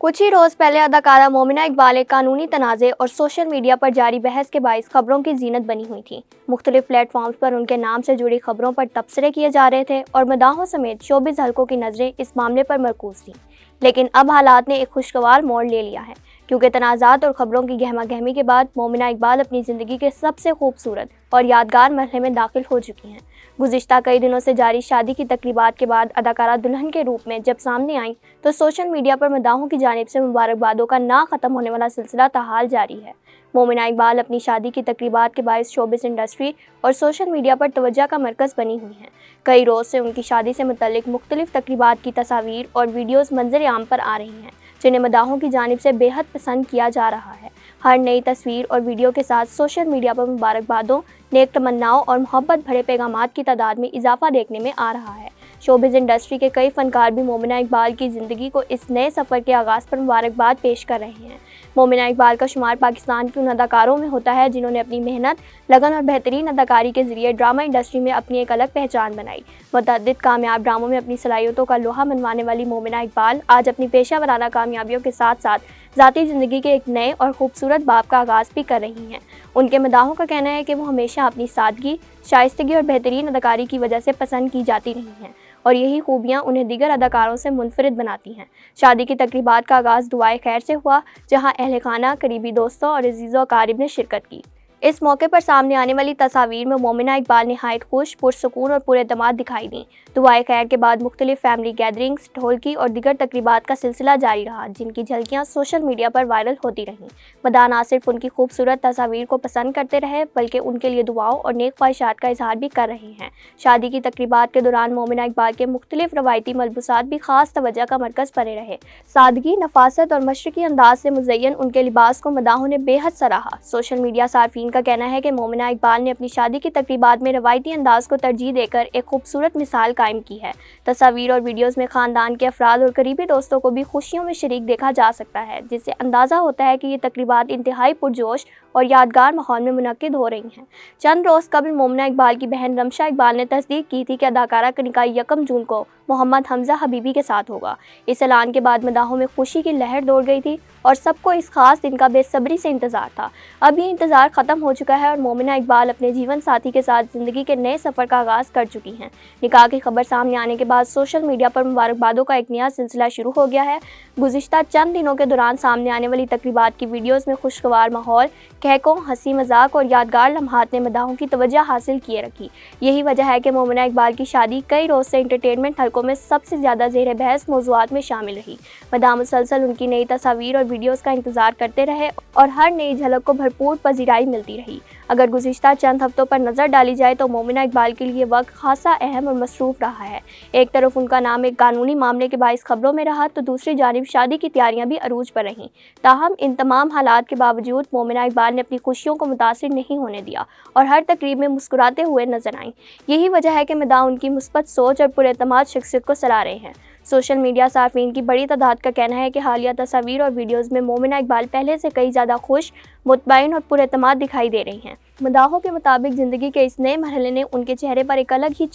کچھ ہی روز پہلے اداکارہ مومنہ اقبال ایک قانونی تنازع اور سوشل میڈیا پر جاری بحث کے باعث خبروں کی زینت بنی ہوئی تھیں۔ مختلف پلیٹ فارمز پر ان کے نام سے جڑی خبروں پر تبصرے کیے جا رہے تھے اور مداحوں سمیت شوبز حلقوں کی نظریں اس معاملے پر مرکوز تھیں۔ لیکن اب حالات نے ایک خوشگوار موڑ لے لیا ہے، کیونکہ تنازعات اور خبروں کی گہما گہمی کے بعد مومنہ اقبال اپنی زندگی کے سب سے خوبصورت اور یادگار مرحلے میں داخل ہو چکی ہیں۔ گزشتہ کئی دنوں سے جاری شادی کی تقریبات کے بعد اداکارہ دلہن کے روپ میں جب سامنے آئیں تو سوشل میڈیا پر مداحوں کی جانب سے مبارکبادوں کا نہ ختم ہونے والا سلسلہ تاحال جاری ہے۔ مومنہ اقبال اپنی شادی کی تقریبات کے باعث شوبز انڈسٹری اور سوشل میڈیا پر توجہ کا مرکز بنی ہوئی ہیں۔ کئی روز سے ان کی شادی سے متعلق مختلف تقریبات کی تصاویر اور ویڈیوز منظر عام پر آ رہی ہیں، جنہیں مداحوں کی جانب سے بے حد پسند کیا جا رہا ہے۔ ہر نئی تصویر اور ویڈیو کے ساتھ سوشل میڈیا پر مبارکبادوں، نیک تمناؤں اور محبت بھرے پیغامات کی تعداد میں اضافہ دیکھنے میں آ رہا ہے۔ شوبز انڈسٹری کے کئی فنکار بھی مومنہ اقبال کی زندگی کو اس نئے سفر کے آغاز پر مبارکباد پیش کر رہے ہیں۔ مومنہ اقبال کا شمار پاکستان کی ان اداکاروں میں ہوتا ہے جنہوں نے اپنی محنت، لگن اور بہترین اداکاری کے ذریعے ڈرامہ انڈسٹری میں اپنی ایک الگ پہچان بنائی۔ متعدد کامیاب ڈراموں میں اپنی صلاحیتوں کا لوہا منوانے والی مومنہ اقبال آج اپنی پیشہ ورانہ کامیابیوں کے ساتھ ساتھ ذاتی زندگی کے ایک نئے اور خوبصورت باب کا آغاز بھی کر رہی ہیں۔ ان کے مداحوں کا کہنا ہے کہ وہ ہمیشہ اپنی سادگی، شائستگی اور بہترین اداکاری کی وجہ سے پسند کی جاتی رہی ہیں، اور یہی خوبیاں انہیں دیگر اداکاروں سے منفرد بناتی ہیں۔ شادی کی تقریبات کا آغاز دعائے خیر سے ہوا، جہاں اہل خانہ، قریبی دوستوں اور عزیز و اقارب نے شرکت کی۔ اس موقع پر سامنے آنے والی تصاویر میں مومنہ اقبال نہایت خوش، پرسکون اور پراعتماد دکھائی دیں۔ دعائے خیر کے بعد مختلف فیملی گیدرنگز، ڈھولکی اور دیگر تقریبات کا سلسلہ جاری رہا، جن کی جھلکیاں سوشل میڈیا پر وائرل ہوتی رہیں۔ مداح نہ صرف ان کی خوبصورت تصاویر کو پسند کرتے رہے بلکہ ان کے لیے دعاؤں اور نیک خواہشات کا اظہار بھی کر رہے ہیں۔ شادی کی تقریبات کے دوران مومنہ اقبال کے مختلف روایتی ملبوسات بھی خاص توجہ کا مرکز بنے رہے۔ سادگی، نفاست اور مشرقی انداز سے مزین ان کے لباس کو مداحوں نے بے حد سراہا۔ سوشل میڈیا صارفین کا کہنا ہے کہ مومنہ اقبال نے اپنی شادی کی تقریبات میں روایتی انداز کو ترجیح دے کر ایک خوبصورت مثال قائم کی ہے۔ تصاویر اور ویڈیوز میں خاندان کے افراد اور قریبی دوستوں کو بھی خوشیوں میں شریک دیکھا جا سکتا ہے، جس سے اندازہ ہوتا ہے کہ یہ تقریبات انتہائی پرجوش اور یادگار ماحول میں منعقد ہو رہی ہیں۔ چند روز قبل مومنہ اقبال کی بہن رمشا اقبال نے تصدیق کی تھی کہ اداکارہ کا نکاح 1 جون کو محمد حمزہ حبیبی کے ساتھ ہوگا۔ اس اعلان کے بعد مداحوں میں خوشی کی لہر دوڑ گئی تھی اور سب کو اس خاص دن کا بے صبری سے انتظار تھا۔ اب یہ انتظار ختم ہو چکا ہے اور مومنہ اقبال اپنے جیون ساتھی کے ساتھ زندگی کے نئے سفر کا آغاز کر چکی ہیں۔ نکاح کی خبر سامنے آنے کے بعد سوشل میڈیا پر مبارکبادوں کا ایک نیا سلسلہ شروع ہو گیا ہے۔ گزشتہ چند دنوں کے دوران سامنے آنے والی تقریبات کی ویڈیوز میں خوشگوار ماحول، کہکوں، ہنسی مذاق اور یادگار لمحات نے مداحوں کی توجہ حاصل کیے رکھی۔ یہی وجہ ہے کہ مومنہ اقبال کی شادی کئی روز سے انٹرٹینمنٹ حلقوں میں سب سے زیادہ زیر بحث موضوعات میں شامل رہی۔ مداح مسلسل ان کی نئی تصاویر اور ویڈیوز کا انتظار کرتے رہے اور ہر نئی جھلک کو بھرپور پذیرائی ملتی رہی۔ اگر گزشتہ چند ہفتوں پر نظر ڈالی جائے تو مومنہ اقبال کے لیے وقت خاصا اہم اور مصروف رہا ہے۔ ایک طرف ان کا نام ایک قانونی معاملے کے باعث خبروں میں رہا تو دوسری جانب شادی کی تیاریاں بھی عروج پر رہیں۔ تاہم ان تمام حالات کے باوجود مومنہ اقبال نے اپنی خوشیوں کو متاثر نہیں ہونے دیا اور ہر تقریب میں مسکراتے ہوئے نظر آئیں۔ یہی وجہ ہے کہ مداح ان کی مثبت سوچ اور پراعتماد شخصیت کو سراہ رہے ہیں۔ سوشل میڈیا صارفین کی بڑی تعداد کا کہنا ہے کہ حالیہ تصاویر اور ویڈیوز میں مومنہ اقبال پہلے سے کئی زیادہ خوش، مطمئن اور پراعتماد دکھائی دے رہی ہیں۔ مداحوں کے مطابق زندگی کے اس نئے مرحلے نے ان کے چہرے پر ایک الگ ہی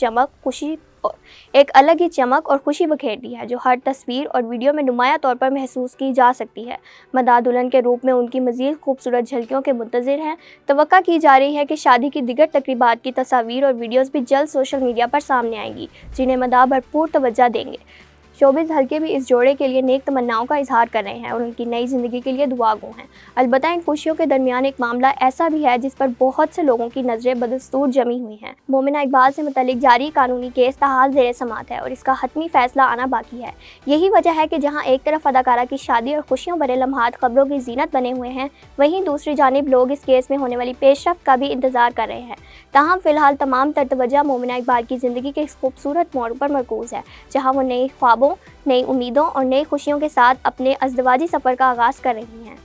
چمک اور خوشی بکھیر دی ہے، جو ہر تصویر اور ویڈیو میں نمایاں طور پر محسوس کی جا سکتی ہے۔ مداح دلہن کے روپ میں ان کی مزید خوبصورت جھلکیوں کے منتظر ہیں۔ توقع کی جا رہی ہے کہ شادی کی دیگر تقریبات کی تصاویر اور ویڈیوز بھی جلد سوشل میڈیا پر سامنے آئیں گی، جنہیں مداح بھرپور توجہ دیں گے۔ شوبز حلقے بھی اس جوڑے کے لیے نیک تمناؤں کا اظہار کر رہے ہیں اور ان کی نئی زندگی کے لیے دعا گو ہیں۔ البتہ ان خوشیوں کے درمیان ایک معاملہ ایسا بھی ہے جس پر بہت سے لوگوں کی نظریں بدستور جمی ہوئی ہیں۔ مومنہ اقبال سے متعلق جاری قانونی کیس تاحال زیر سماعت ہے اور اس کا حتمی فیصلہ آنا باقی ہے۔ یہی وجہ ہے کہ جہاں ایک طرف اداکارہ کی شادی اور خوشیوں بھرے لمحات خبروں کی زینت بنے ہوئے ہیں، وہیں دوسری جانب لوگ اس کیس میں ہونے والی پیش رفت کا بھی انتظار کر رہے ہیں۔ تاہم فی الحال تمام تر توجہ مومنہ اقبال کی زندگی کے اس خوبصورت موڑ پر مرکوز ہے، جہاں وہ نئے خوابوں، نئی امیدوں اور نئی خوشیوں کے ساتھ اپنے ازدواجی سفر کا آغاز کر رہی ہیں۔